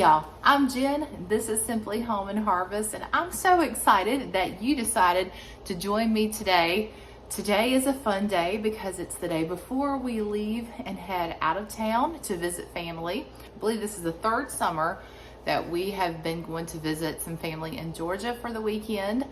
y'all, I'm Jen. This is Simply Home and Harvest, and I'm so excited that you decided to join me today. Today is a fun day because it's the day before we leave and head out of town to visit family. I believe this is the third summer that we have been going to visit some family in Georgia for the weekend.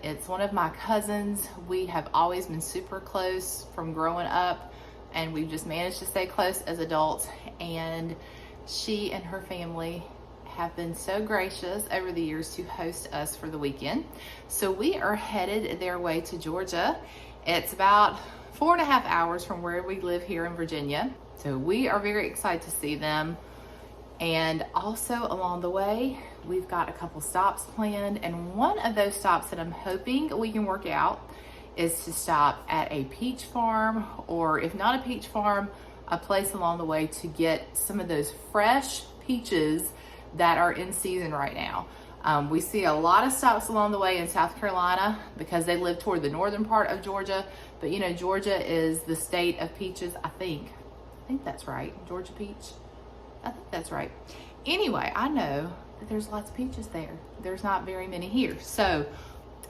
It's one of my cousins. We have always been super close from growing up, and we've just managed to stay close as adults, and she and her family have been so gracious over the years to host us for the weekend. So we are headed their way to Georgia. It's about 4.5 hours from where we live here in Virginia. So we are very excited to see them. And also along the way, we've got a couple stops planned. And one of those stops that I'm hoping we can work out is to stop at a peach farm, or if not a peach farm, a place along the way to get some of those fresh peaches that are in season right now. We see a lot of stops along the way in South Carolina because they live toward the northern part of Georgia. But you know, Georgia is the state of peaches, I think that's right. Georgia peach, I think that's right. Anyway, I know that there's lots of peaches there. There's not very many here. So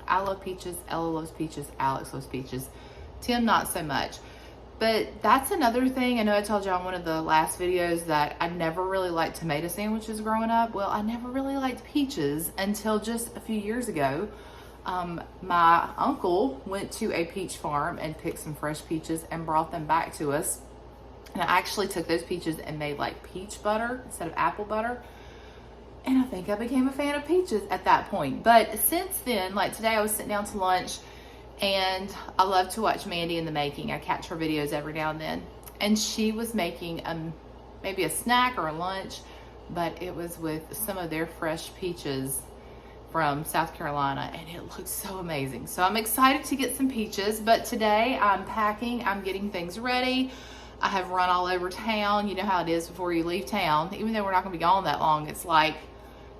I love peaches, Ella loves peaches, Alex loves peaches, Tim not so much. But that's another thing. I know I told y'all in one of the last videos that I never really liked tomato sandwiches growing up. Well, I never really liked peaches until just a few years ago. My uncle went to a peach farm and picked some fresh peaches and brought them back to us. And I actually took those peaches and made like peach butter instead of apple butter. And I think I became a fan of peaches at that point. But since then, like today I was sitting down to lunch, and I love to watch Mandy in the Making. I catch her videos every now and then. And she was making maybe a snack or a lunch, but it was with some of their fresh peaches from South Carolina, and it looks so amazing. So I'm excited to get some peaches, but today I'm packing, I'm getting things ready. I have run all over town. You know how it is before you leave town. Even though we're not gonna be gone that long, it's like,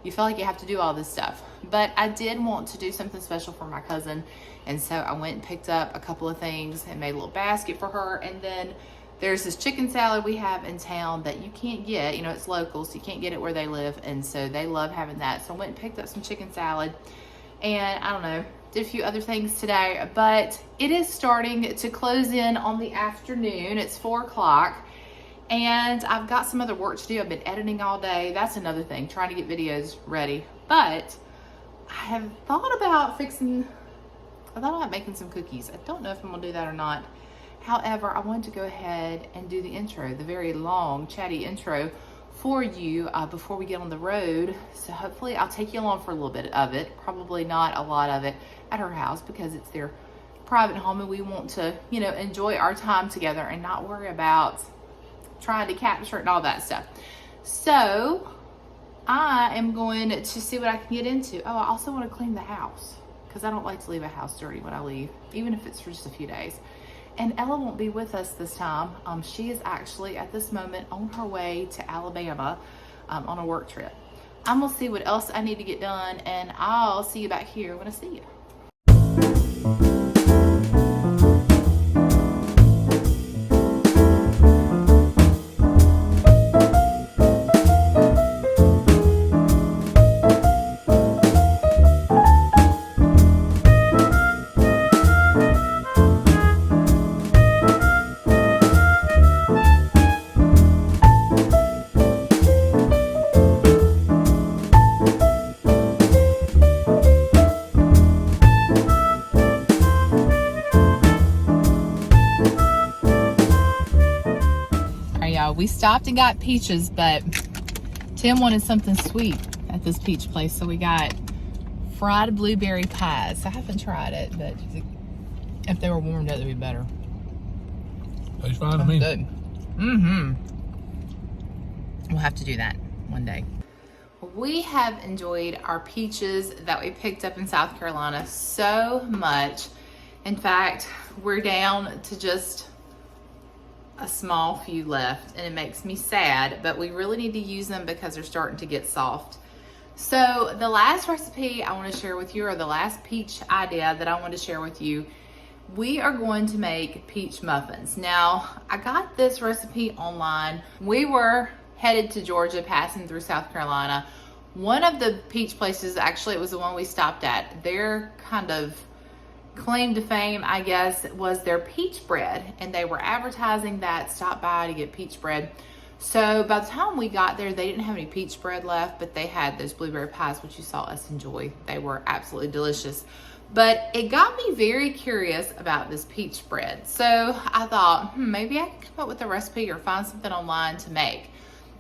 you feel like you have to do all this stuff. But I did want to do something special for my cousin. And so I went and picked up a couple of things and made a little basket for her. And then there's this chicken salad we have in town that you can't get. You know, it's local, so you can't get it where they live. And so they love having that. So I went and picked up some chicken salad. And I don't know, did a few other things today. But it is starting to close in on the afternoon. It's 4 o'clock. And I've got some other work to do. I've been editing all day. That's another thing, trying to get videos ready. But I have thought about making some cookies. I don't know if I'm gonna do that or not. However, I wanted to go ahead and do the intro, the very long, chatty intro for you before we get on the road. So hopefully I'll take you along for a little bit of it. Probably not a lot of it at her house because it's their private home and we want to, you know, enjoy our time together and not worry about trying to capture it and all that stuff. So I am going to see what I can get into. Oh, I also want to clean the house because I don't like to leave a house dirty when I leave, even if it's for just a few days. And Ella won't be with us this time. She is actually at this moment on her way to Alabama on a work trip. I'm gonna see what else I need to get done, and I'll see you back here when I see you. We stopped and got peaches, but Tim wanted something sweet at this peach place, so we got fried blueberry pies. I haven't tried it, but if they were warmed up, they'd be better. Tastes fine to me. Good. We'll have to do that one day. We have enjoyed our peaches that we picked up in South Carolina so much. In fact, we're down to just a small few left, and it makes me sad, but we really need to use them because they're starting to get soft. So the last recipe I want to share with you, or the last peach idea that I want to share with you, we are going to make peach muffins. Now, I got this recipe online. We were headed to Georgia, passing through South Carolina. One of the peach places, actually it was the one we stopped at, their kind of claim to fame, I guess, was their peach bread. And they were advertising that, stop by to get peach bread. So by the time we got there, they didn't have any peach bread left, but they had those blueberry pies, which you saw us enjoy. They were absolutely delicious. But it got me very curious about this peach bread. So I thought, maybe I can come up with a recipe or find something online to make.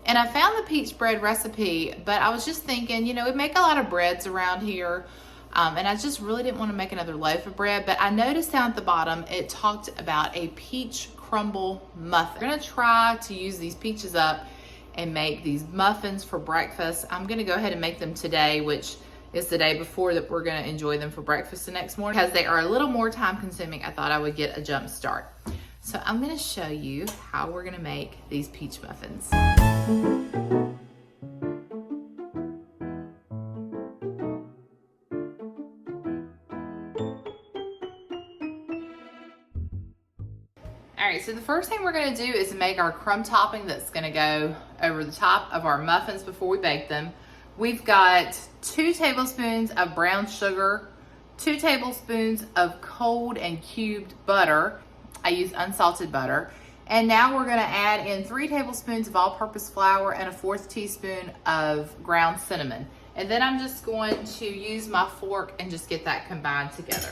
And I found the peach bread recipe, but I was just thinking, you know, we make a lot of breads around here. And I just really didn't want to make another loaf of bread, but I noticed down at the bottom, it talked about a peach crumble muffin. We're gonna try to use these peaches up and make these muffins for breakfast. I'm gonna go ahead and make them today, which is the day before that we're gonna enjoy them for breakfast the next morning. Because they are a little more time consuming, I thought I would get a jump start. So I'm gonna show you how we're gonna make these peach muffins. All right, so the first thing we're gonna do is make our crumb topping that's gonna go over the top of our muffins before we bake them. We've got 2 tablespoons of brown sugar, 2 tablespoons of cold and cubed butter. I use unsalted butter. And now we're gonna add in 3 tablespoons of all-purpose flour and a 1/4 teaspoon of ground cinnamon. And then I'm just going to use my fork and just get that combined together.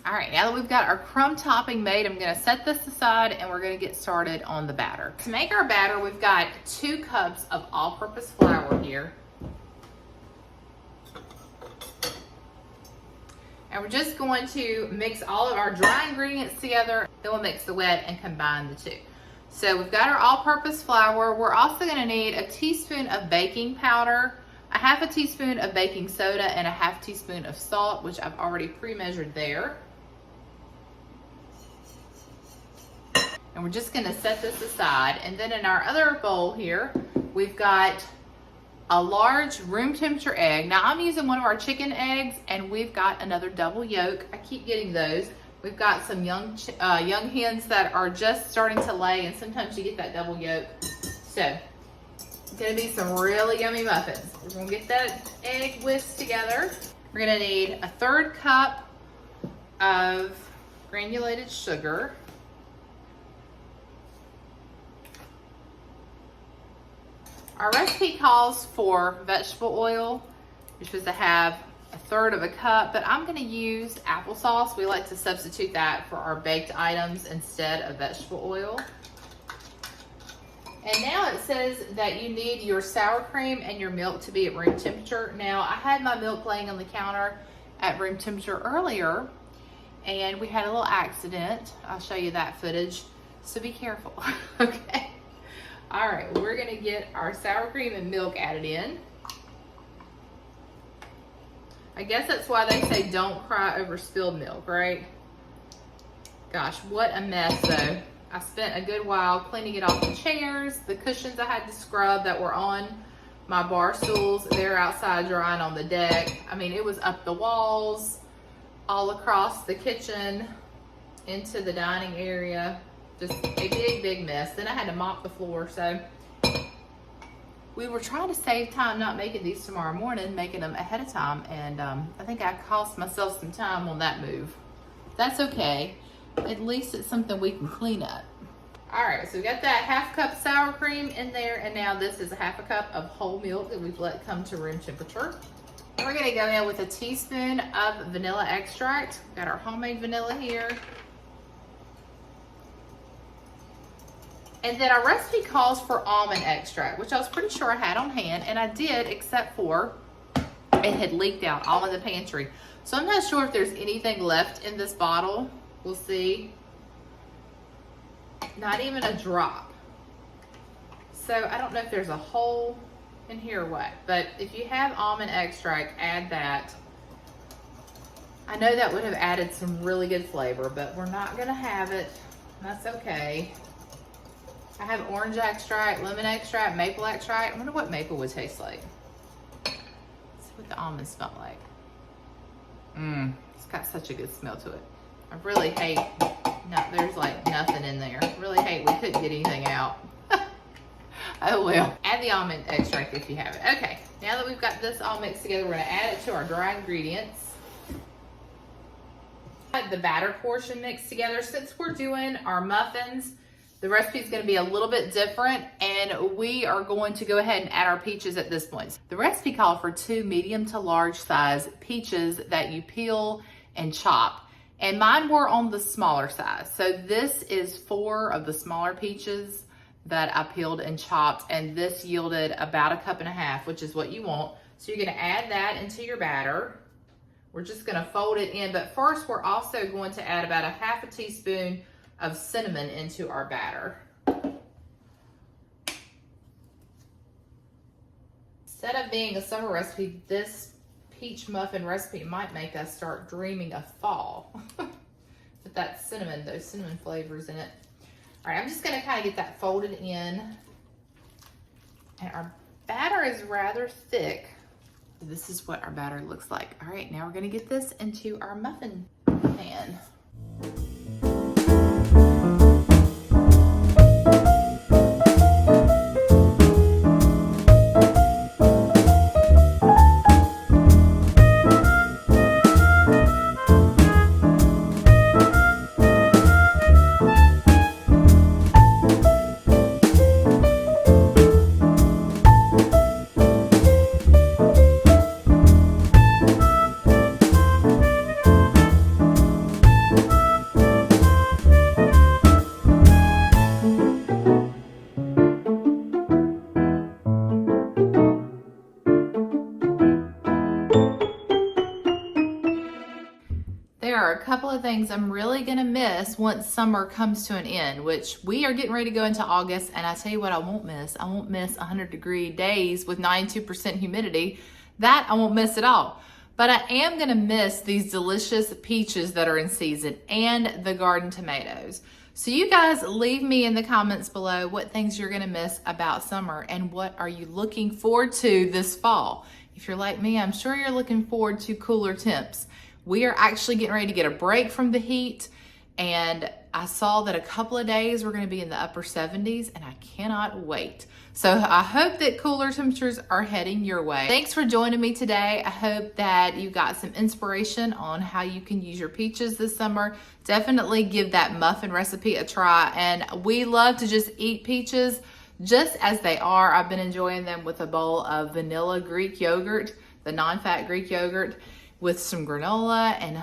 All right, now that we've got our crumb topping made, I'm gonna set this aside and we're gonna get started on the batter. To make our batter, we've got 2 cups of all-purpose flour here. And we're just going to mix all of our dry ingredients together, then we'll mix the wet and combine the 2. So we've got our all-purpose flour. We're also gonna need a teaspoon of baking powder, a 1/2 teaspoon of baking soda, and a 1/2 teaspoon of salt, which I've already pre-measured there. And we're just gonna set this aside. And then in our other bowl here, we've got a large room temperature egg. Now I'm using one of our chicken eggs, and we've got another double yolk. I keep getting those. We've got some young hens that are just starting to lay, and sometimes you get that double yolk. So it's gonna be some really yummy muffins. We're gonna get that egg whisked together. We're gonna need a 1/3 cup of granulated sugar. Our recipe calls for vegetable oil. You're supposed to have a 1/3 cup, but I'm gonna use applesauce. We like to substitute that for our baked items instead of vegetable oil. And now it says that you need your sour cream and your milk to be at room temperature. Now, I had my milk laying on the counter at room temperature earlier, and we had a little accident. I'll show you that footage, so be careful, okay? All right, we're gonna get our sour cream and milk added in. I guess that's why they say don't cry over spilled milk, right? Gosh, what a mess though. I spent a good while cleaning it off the chairs, the cushions I had to scrub that were on my bar stools. They're outside drying on the deck. I mean, it was up the walls, all across the kitchen, into the dining area. Just a big, big mess. Then I had to mop the floor. So we were trying to save time not making these tomorrow morning, making them ahead of time. And I think I cost myself some time on that move. That's okay. At least it's something we can clean up. All right, so we got that 1/2 cup sour cream in there, and now this is a 1/2 cup of whole milk that we've let come to room temperature. And we're gonna go in with a teaspoon of vanilla extract. We've got our homemade vanilla here. And then our recipe calls for almond extract, which I was pretty sure I had on hand, and I did, except for it had leaked out all in the pantry. So I'm not sure if there's anything left in this bottle. We'll see. Not even a drop. So I don't know if there's a hole in here or what, but if you have almond extract, add that. I know that would have added some really good flavor, but we're not gonna have it. That's okay. I have orange extract, lemon extract, maple extract. I wonder what maple would taste like. what the almonds smell like. It's got such a good smell to it. I really hate, no, there's like nothing in there. Really hate we couldn't get anything out. Oh well. Add the almond extract if you have it. Okay, now that we've got this all mixed together, we're gonna add it to our dry ingredients. The batter portion mixed together. Since we're doing our muffins, the recipe is going to be a little bit different, and we are going to go ahead and add our peaches at this point. The recipe called for 2 medium to large size peaches that you peel and chop, and mine were on the smaller size. So this is 4 of the smaller peaches that I peeled and chopped, and this yielded about 1.5 cups, which is what you want. So you're going to add that into your batter. We're just gonna fold it in, but first we're also going to add about 1/2 teaspoon of cinnamon into our batter. Instead of being a summer recipe, this peach muffin recipe might make us start dreaming of fall. With that cinnamon, those cinnamon flavors in it. All right, I'm just gonna kind of get that folded in. And our batter is rather thick. This is what our batter looks like. All right, now we're gonna get this into our muffin pan. There are a couple of things I'm really gonna miss once summer comes to an end, which we are getting ready to go into August, and I tell you what I won't miss. I won't miss 100-degree days with 92% humidity. That I won't miss at all. But I am gonna miss these delicious peaches that are in season and the garden tomatoes. So you guys leave me in the comments below what things you're gonna miss about summer and what are you looking forward to this fall. If you're like me, I'm sure you're looking forward to cooler temps. We are actually getting ready to get a break from the heat, and I saw that a couple of days we're gonna be in the upper 70s, and I cannot wait. So I hope that cooler temperatures are heading your way. Thanks for joining me today. I hope that you got some inspiration on how you can use your peaches this summer. Definitely give that muffin recipe a try, and we love to just eat peaches just as they are. I've been enjoying them with a bowl of vanilla Greek yogurt, the non-fat Greek yogurt, with some granola, and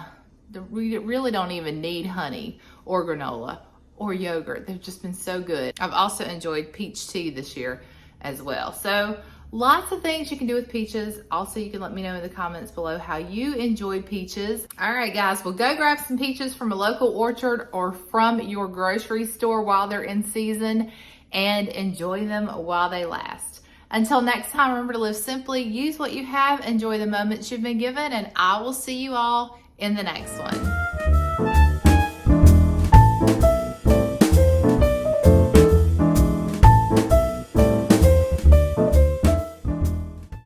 we really don't even need honey or granola or yogurt. They've just been so good. I've also enjoyed peach tea this year as well. So lots of things you can do with peaches. Also, you can let me know in the comments below how you enjoy peaches. All right, guys, well, go grab some peaches from a local orchard or from your grocery store while they're in season and enjoy them while they last. Until next time, remember to live simply, use what you have, enjoy the moments you've been given, and I will see you all in the next one.